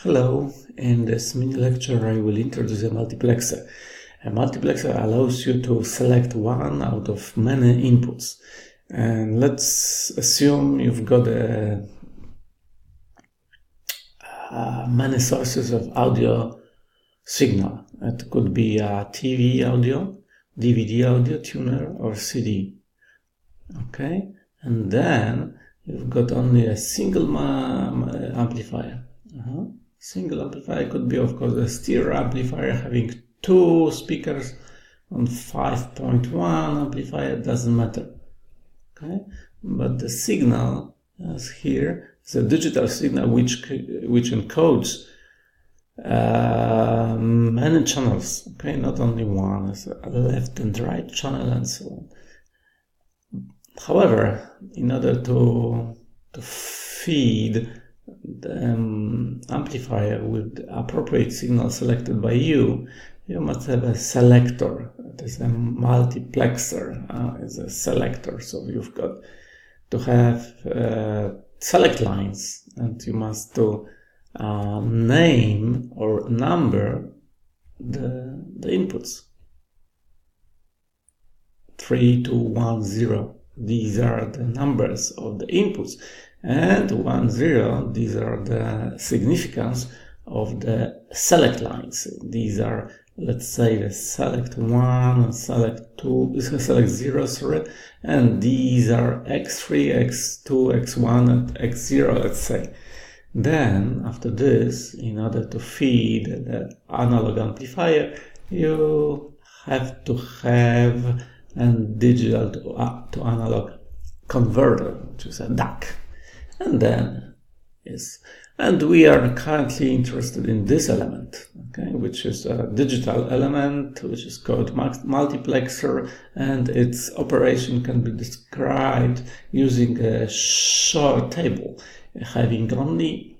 Hello, in this mini lecture I will introduce a multiplexer. A multiplexer allows you to select one out of many inputs. And let's assume you've got many sources of audio signal. It could be a TV audio, DVD audio tuner, or CD. Okay, and then you've got only a single amplifier. Single amplifier could be, of course, a stereo amplifier having two speakers on 5.1 amplifier, doesn't matter. Okay, but the signal as here is a digital signal which encodes many channels. Okay, not only one, it's a left and right channel and so on. However, in order to feed the amplifier with the appropriate signal selected by you, you must have a selector. It is a multiplexer. It's a selector, so you've got to have select lines, and you must name or number the inputs. 3, 2, 1, 0. These are the numbers of the inputs. And 1, 0, these are the significance of the select lines. These are, let's say, the select 1, select 2, select 0, sorry, and these are x3, x2, x1, and x0, let's say. Then, after this, in order to feed the analog amplifier, you have to have a digital to analog converter, which is a DAC. And then, yes, and we are currently interested in this element, okay, which is a digital element, which is called multiplexer, and its operation can be described using a short table, having only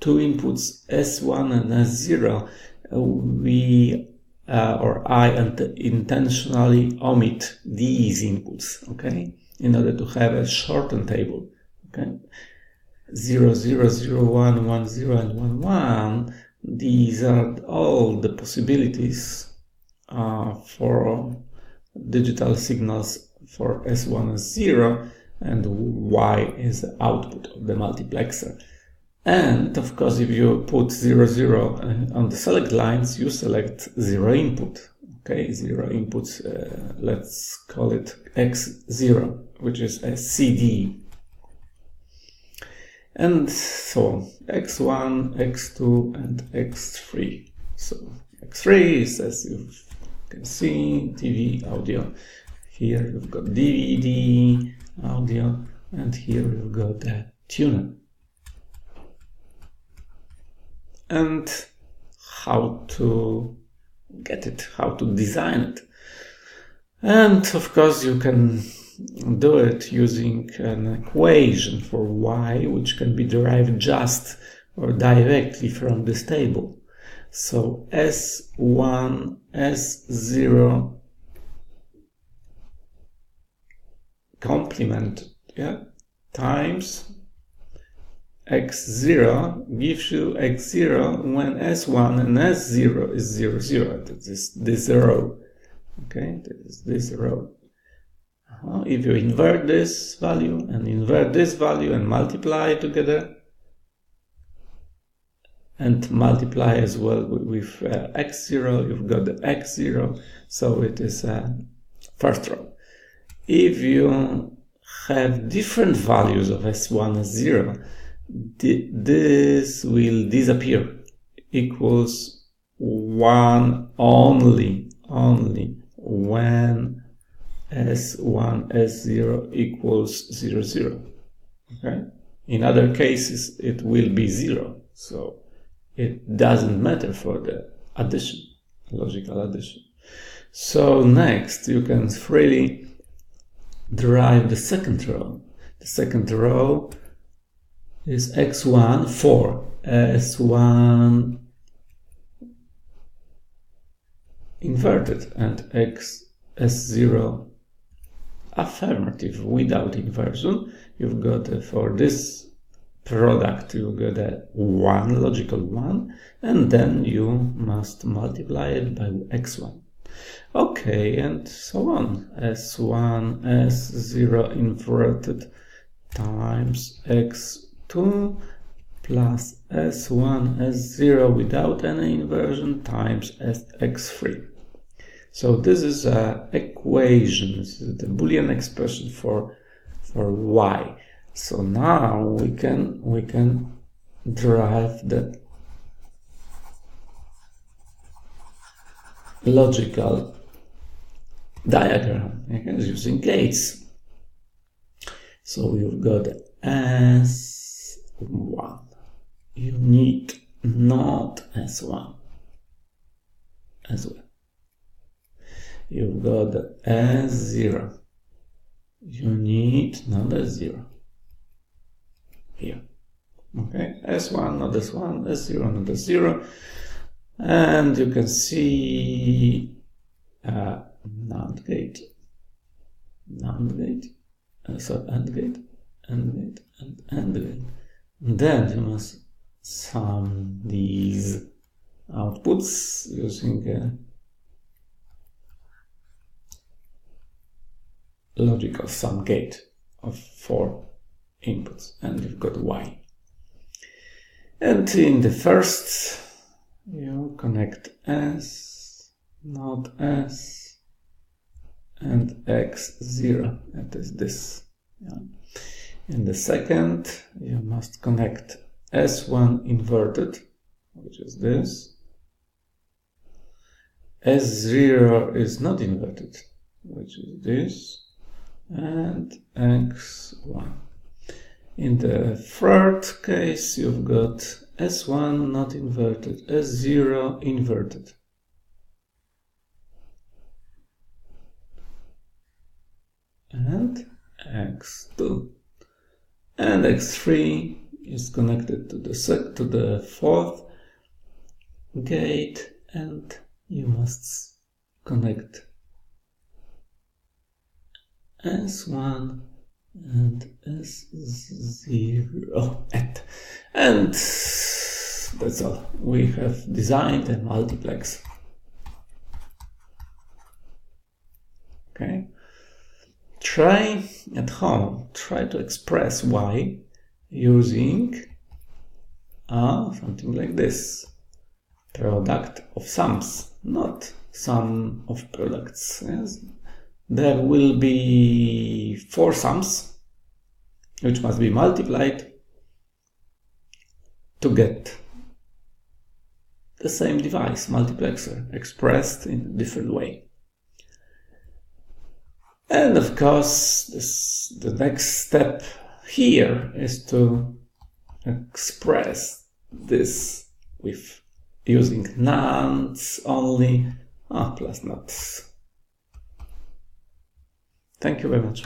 two inputs, S1 and S0. I intentionally omit these inputs, okay, in order to have a shortened table. Okay, 0, 0, 0, 1, 1, 0, and 1, 1. These are all the possibilities for digital signals for S1 and 0, and Y is the output of the multiplexer. And of course, if you put 0, 0 on the select lines, you select 0 input. Okay, 0 inputs, let's call it X0, which is a CD. And so on, X1, X2, and X3. So X3 is, as you can see, TV audio. Here you've got DVD audio, and here you've got the tuner. And how to get it, how to design it. And of course you can do it using an equation for Y, which can be derived just or directly from this table. So S1, S0 complement, times X0 gives you X0 when S1 and S0 is 0, 0. That is this row. Okay, that is this row. If you invert this value and invert this value and multiply together, and multiply as well with X0, you've got the X0, so it is first row. If you have different values of S1 and 0, this will disappear, equals 1 only when S1, S0 equals 0, 0. Okay? In other cases, it will be 0. So it doesn't matter for the addition, logical addition. So next, you can freely derive the second row. The second row is X1 for S1 inverted and S0 affirmative without inversion. You've got for this product, you get a 1, logical 1, and then you must multiply it by x1. Okay, and so on. S1, S0 inverted times x2 plus S1, S0 without any inversion times x3. So this is an equation, this is the Boolean expression for y. So now we can derive the logical diagram using gates. So you've got S1. You need not S1 as well. You've got S0. You need not S0 here. Okay, S1, not S1, S0, not S0. And you can see NAND gate, AND gate, and AND gate. And then you must sum these outputs using a logical sum gate of 4 inputs, and you've got y. And in the first, you connect S, not S, and x0, that is this. Yeah. In the second, you must connect S1 inverted, which is this. S0 is not inverted, which is this, and x1. In the third case, you've got S1 not inverted, S0 inverted. And x2. And x3 is connected to the fourth gate, and you must connect S1 and S0 and that's all. We have designed a multiplex. Okay, try at home, try to express y using something like this, product of sums, not sum of products. Yes? There will be 4 sums which must be multiplied to get the same device, multiplexer, expressed in a different way. And of course, the next step here is to express this with using NANDs only, plus NOTs. Thank you very much.